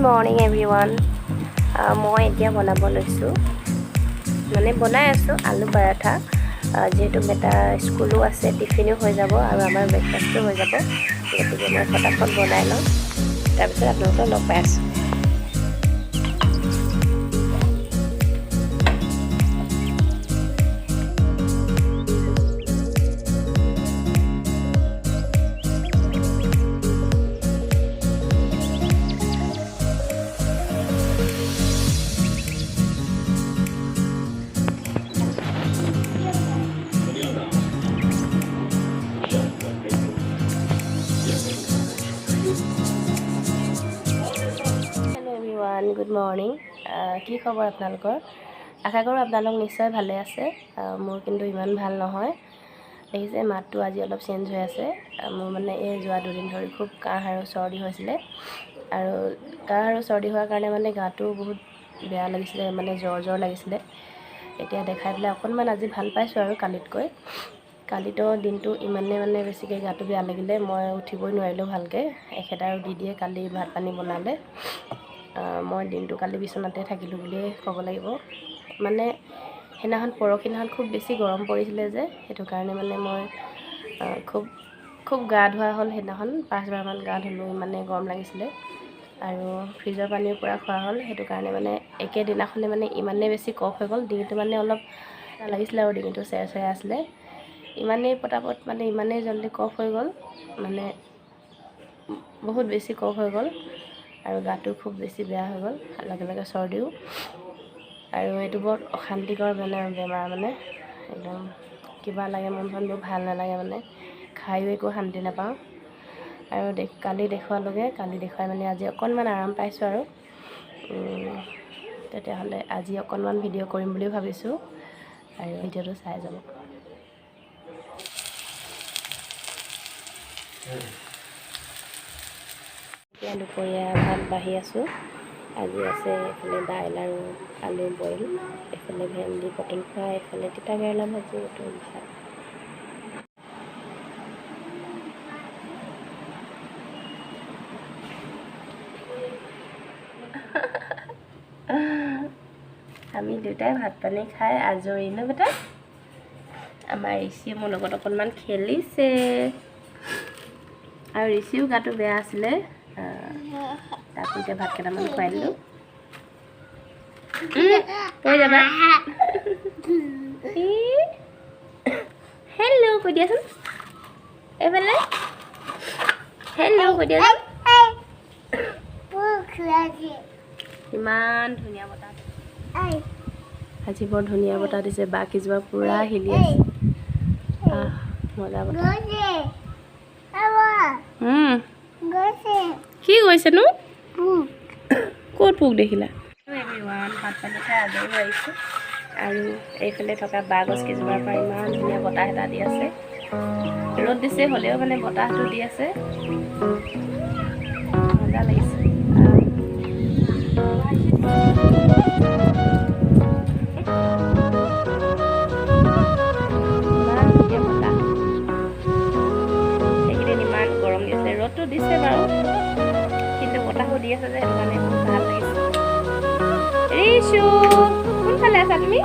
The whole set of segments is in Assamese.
morning everyone. মই এতিয়া বনাব লৈছোঁ মানে বনাই আছোঁ আলু পাৰাঠা যেহেতু বেটা স্কুলো আছে টিফিনো হৈ যাব আৰু আমাৰ ব্ৰেকফাষ্টো হৈ যাব গতিকে মই ফটাফট বনাই লওঁ তাৰপিছত আপোনালোকক লগ পাই আছোঁ গুড মৰ্নিং কি খবৰ আপোনালোকৰ আশা কৰোঁ আপোনালোক নিশ্চয় ভালে আছে মোৰ কিন্তু ইমান ভাল নহয় দেখিছে মাতটো আজি অলপ চেঞ্জ হৈ আছে মোৰ মানে এই যোৱা দুদিন ধৰি খুব কাহ আৰু চৰ্দি হৈছিলে আৰু কাহ আৰু চৰ্দি হোৱাৰ কাৰণে মানে গাটো বহুত বেয়া লাগিছিলে মানে জ্বৰ লাগিছিলে এতিয়া দেখাই পেলাই অকণমান আজি ভাল পাইছোঁ আৰু কালিতকৈ কালিতো দিনটো ইমানে মানে বেছিকৈ গাটো বেয়া লাগিলে মই উঠিবই নোৱাৰিলোঁ ভালকৈ এখেত আৰু দিদিয়ে কালি ভাত পানী বনালে মই দিনটো কালি বিচনাতে থাকিলোঁ বুলিয়ে ক'ব লাগিব মানে পৰহিদিনাখন খুব বেছি গৰম পৰিছিলে যে সেইটো কাৰণে মানে মই খুব গা ধোৱা হ'ল সেইদিনাখন 5বাৰমান গা ধুলোঁ মানে গৰম লাগিছিলে আৰু ফ্ৰিজৰ পানীৰ পৰা খোৱা হ'ল সেইটো কাৰণে মানে একেদিনাখনে মানে ইমানেই বেছি কফ হৈ গ'ল ডিঙিটো মানে অলপ লাগিছিলে আৰু ডিঙিটো চেৰ আছিলে ইমানেই পটাপট মানে ইমানেই জল্দি কফ হৈ গ'ল মানে বহুত বেছি কফ হৈ গ'ল আৰু গাটো খুব বেছি বেয়া হৈ গ'ল লগে লগে চৰ্দিও আৰু এইটো বৰ অশান্তিকৰ মানে বেমাৰ মানে একদম কিবা লাগে মনবোৰ ভাল নালাগে মানে খায়ো একো শান্তি নাপাওঁ আৰু কালি দেখুৱাই মানে আজি অকণমান আৰাম পাইছোঁ আৰু তেতিয়াহ'লে আজি অকণমান ভিডিঅ' কৰিম বুলি ভাবিছোঁ আৰু ভিডিঅ'টো চাই যাব এতিয়া দুপৰীয়া ভাত বাঢ়ি আছোঁ আজি আছে এইফালে দাইল আৰু আলু বইল এইফালে ভেন্দি পটল ফ্ৰাই এইফালে তিতা কেৰেলা ভাজি এইটো ভাত আমি দুটাই ভাত পানী খাই আজৰি ন বেটা আমাৰ ঋষিয়ে মোৰ লগত অকণমান খেলিছে আৰু ঋষিও গাটো বেয়া আছিলে তাকো এতিয়া ভাত কেইটামান খুৱাই দিলোঁ কৈ যাবা হেল্ল' কৈ দিয়াচোন এইফালে হেল্ল' কৈ দিয়াচোন ইমান ধুনীয়া বতাহ আজি বৰ ধুনীয়া বতাহ দিছে বাকীজোপা পুৰা হিলি আছে মজা বতাহ কি কৈছেনো ক'ত পোক দেখিলা ভাত পানী খাই আজৰি হৈ আহিছোঁ আৰু এইফালে থকা বাঁহগছ কেইজোপাৰ পৰা ইমান ধুনীয়া বতাহ এটা দি আছে ৰ'দ দিছে হ'লেও মানে বতাহটো দি আছে মজা লাগিছে ৰ'দটো দিছে বাৰু কিন্তু বতাহো দি আছে যে সেইটো কাৰণে খুব ভাল লাগিছে ৰিশু কোনফালে আছা তুমি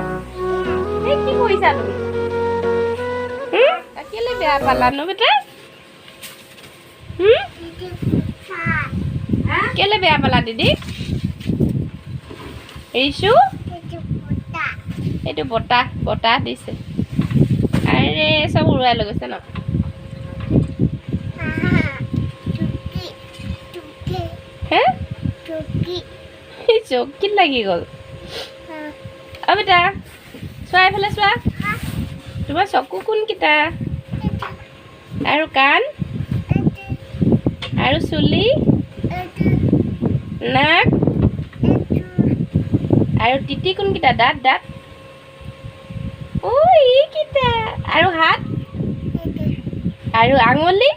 এই কি কৰিছা তুমি কেলে বেয়া পালা ন বেটা কেলে বেয়া পালা দিদি ৰিশু এইটো বতাহ দিছে আৰে চব উৰুৱাই লৈ গৈছে ন চকীত লাগি গ'ল বেটা চোৱা এইফালে চোৱা তোমাৰ চকু কোনকেইটা আৰু কাণ আৰু চুলি নাক আৰু তিতি কোনকেইটা দাঁত এইকেইটা আৰু হাত আৰু আঙুলি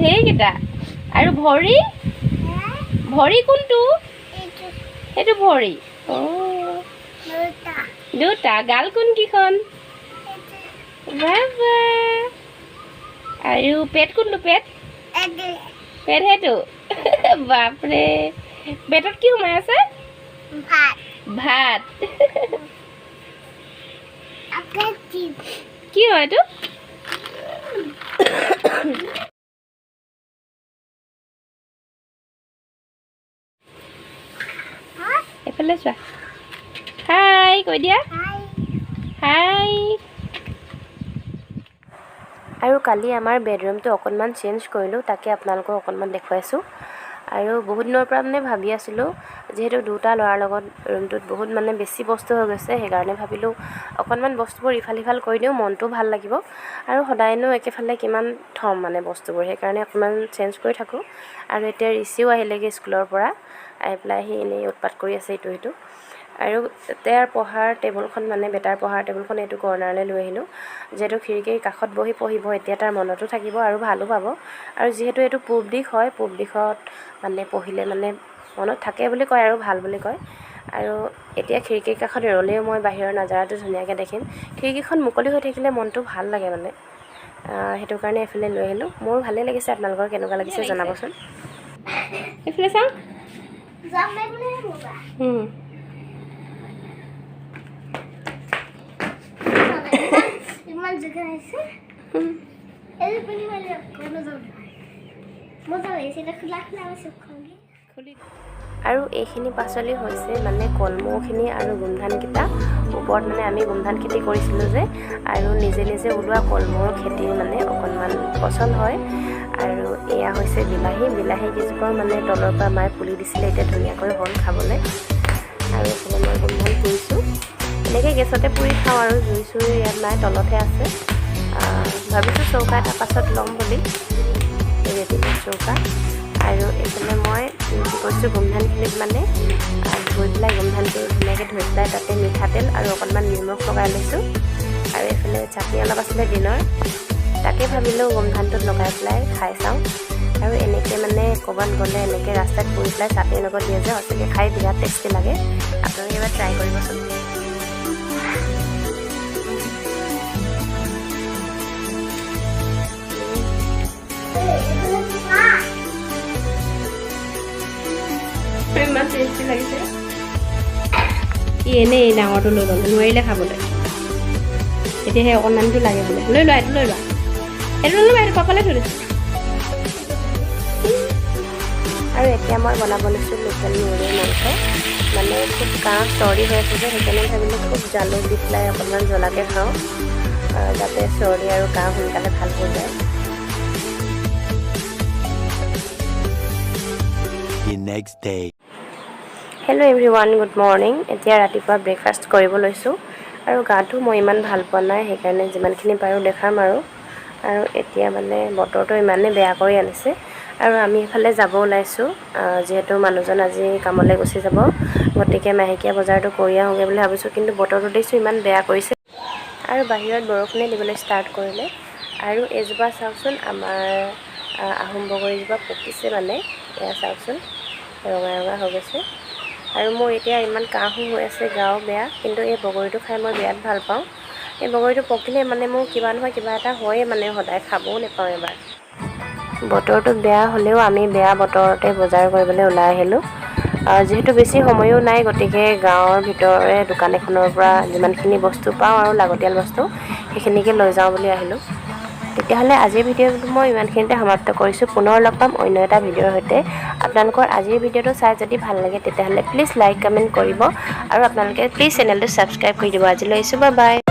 সেইকেইটা আৰু ভৰি কোনটো সেইটো ভৰি দুটা গাল কোনকেইখন বাবা আৰু পেট কোনটো পেট সেইটো বাপৰে পেটত কি সোমাই আছে ভাত ভাত আপোনাৰ কি হয় এইটো এফালে চোৱা হাই কৈ দিয়া হাই আৰু কালি আমাৰ বেডৰুমটো অকণমান চেঞ্জ কৰিলোঁ তাকে আপোনালোকক অকণমান দেখুৱাইছোঁ আৰু বহুত দিনৰ পৰা মানে ভাবি আছিলোঁ যিহেতু দুটা ল'ৰাৰ লগত ৰুমটোত বহুত মানে বেছি বস্তু হৈ গৈছে সেইকাৰণে ভাবিলোঁ অকণমান বস্তুবোৰ ইফাল সিফাল কৰি দিওঁ মনটো ভাল লাগিব আৰু সদায়নো একেফালে কিমান থ'ম মানে বস্তুবোৰ সেইকাৰণে অকণমান চেঞ্জ কৰি থাকোঁ আৰু এতিয়া ৰিচিও আহিলেগৈ স্কুলৰ পৰা আহি পেলাই সি এনেই উৎপাত কৰি আছে ইটো সিটো আৰু তাৰ পঢ়াৰ টেবুলখন মানে বেটাৰ পঢ়াৰ টেবুলখন এইটো কৰ্নাৰলৈ লৈ আহিলোঁ যিহেতু খিৰিকীৰ কাষত বহি পঢ়িব এতিয়া তাৰ মনতো থাকিব আৰু ভালো পাব আৰু যিহেতু এইটো পূব দিশ হয় পূব দিশত মানে পঢ়িলে মানে মনত থাকে বুলি কয় আৰু ভাল বুলি কয় আৰু এতিয়া খিৰিকীৰ কাষত ৰ'লেও মই বাহিৰৰ নাজাৰাটো ধুনীয়াকৈ দেখিম খিৰিকীখন মুকলি হৈ থাকিলে মনটো ভাল লাগে মানে সেইটো কাৰণে এইফালে লৈ আহিলোঁ মোৰ ভালেই লাগিছে আপোনালোকৰ কেনেকুৱা লাগিছে জনাবচোন এইফালে চাওঁ ইমান জেগা আছে এই বুলি মানে কোনো যাম মজা লাগিছে এটা খোলা খোলা আছে খুলি আৰু এইখিনি পাচলি হৈছে মানে কলমৌখিনি আৰু গুমধানকেইটা ওপৰত মানে আমি গুমধান খেতি কৰিছিলোঁ যে আৰু নিজে নিজে ওলোৱা কলমৌৰ খেতি মানে অকণমান পচন্দ হয় আৰু এয়া হৈছে বিলাহী কেইজোপাও মানে তলৰ পৰা মায়ে পুলি দিছিলে এতিয়া ধুনীয়াকৈ হ'ল খাবলৈ আৰু এইফালে মই গুমধান পুৰিছোঁ এনেকৈ গেছতে পুৰি খাওঁ আৰু জুই চুই ইয়াত নাই তলতহে আছে ভাবিছোঁ চৌকা এটা পাছত ল'ম বুলি ৰেডিমেড চৌকা আৰু এইফালে মই কি কৰিছোঁ গুমধানখিনিত মানে ধুই পেলাই গুমধানটো ধুনীয়াকৈ ধুই পেলাই তাতে মিঠাতেল আৰু অকণমান নিমখ লগাই লৈছোঁ আৰু এইফালে চাটনি অলপ আছিলে দিনৰ তাকে ভাবিলোঁ গুমধানটোত লগাই পেলাই খাই চাওঁ আৰু এনেকৈ মানে ক'ৰবাত গ'লে এনেকৈ ৰাস্তাত পুৰি পেলাই চাটনিৰ লগত দিয়ে যে সঁচাকৈ খাই বিৰাট টেষ্টি লাগে আপোনালোকে এবাৰ ট্ৰাই কৰিবচোন ইমান টেষ্টি লাগিছে ই এনেই ডাঙৰটো লৈ ল'লে নোৱাৰিলে খাবলৈ এতিয়া সেই অকণমানটো লাগে বোলে লৈ লোৱা এইটো লৈ লোৱা এইটো লৈ লোৱা এইটো পাপালে থৈ দিছোঁ আৰু এতিয়া মই বনাব লৈছোঁ লোকেল মুৰ্গীৰ মাংস মানে খুব কাহ চৰ্দি হৈ আছে যে সেইকাৰণে ভাবিলোঁ খুব জালুক দি পেলাই অকণমান জ্বলাকৈ খাওঁ যাতে চৰ্দি আৰু কাহ সোনকালে ভাল হৈ যায় হেল্ল' এভৰিৱান গুড মৰ্ণিং এতিয়া ৰাতিপুৱা ব্ৰেকফাষ্ট কৰিব লৈছোঁ আৰু গাটো মই ইমান ভাল পোৱা নাই সেইকাৰণে যিমানখিনি পাৰোঁ দেখাম আৰু এতিয়া মানে বতৰটো ইমানেই বেয়া কৰি আনিছে আৰু আমি ইফালে যাব ওলাইছোঁ যিহেতু মানুহজন আজি কামলৈ গুচি যাব গতিকে মাহেকীয়া বজাৰটো কৰি আহোঁগৈ বুলি ভাবিছোঁ কিন্তু বতৰটো দেখিছোঁ ইমান বেয়া কৰিছে আৰু বাহিৰত বৰষুণে দিবলৈ ষ্টাৰ্ট কৰিলে আৰু এজোপা চাওকচোন আমাৰ আহোম বগৰীজোপা পকিছে মানে এয়া চাওকচোন ৰঙা ৰঙা হৈ গৈছে আৰু মোৰ এতিয়া ইমান কাহো হৈ আছে গাও বেয়া কিন্তু এই বগৰীটো খাই মই বিৰাট ভাল পাওঁ এই বগৰীটো পকিলে মানে মোৰ কিবা নহয় কিবা এটা হয়ে মানে সদায় খাবও নাপাওঁ এবাৰ বতৰটো বেয়া হ'লেও আমি বেয়া বতৰতে বজাৰ কৰিবলৈ ওলাই আহিলোঁ যিহেতু বেছি সময়ো নাই গতিকে গাঁৱৰ ভিতৰৰে দোকান এখনৰ পৰা যিমানখিনি বস্তু পাওঁ আৰু লাগতিয়াল বস্তু সেইখিনিকে লৈ যাওঁ বুলি আহিলোঁ তেতিয়াহ'লে আজিৰ ভিডিঅ'টো মই ইমানখিনিতে সমাপ্ত কৰিছোঁ পুনৰ লগ পাম অন্য এটা ভিডিঅ'ৰ সৈতে আপোনালোকৰ আজিৰ ভিডিঅ'টো চাই যদি ভাল লাগে তেতিয়াহ'লে প্লিজ লাইক কমেণ্ট কৰিব আৰু আপোনালোকে প্লিজ চেনেলটো ছাবস্ক্ৰাইব কৰি দিব আজিলৈ আহিছোঁ বাই বাই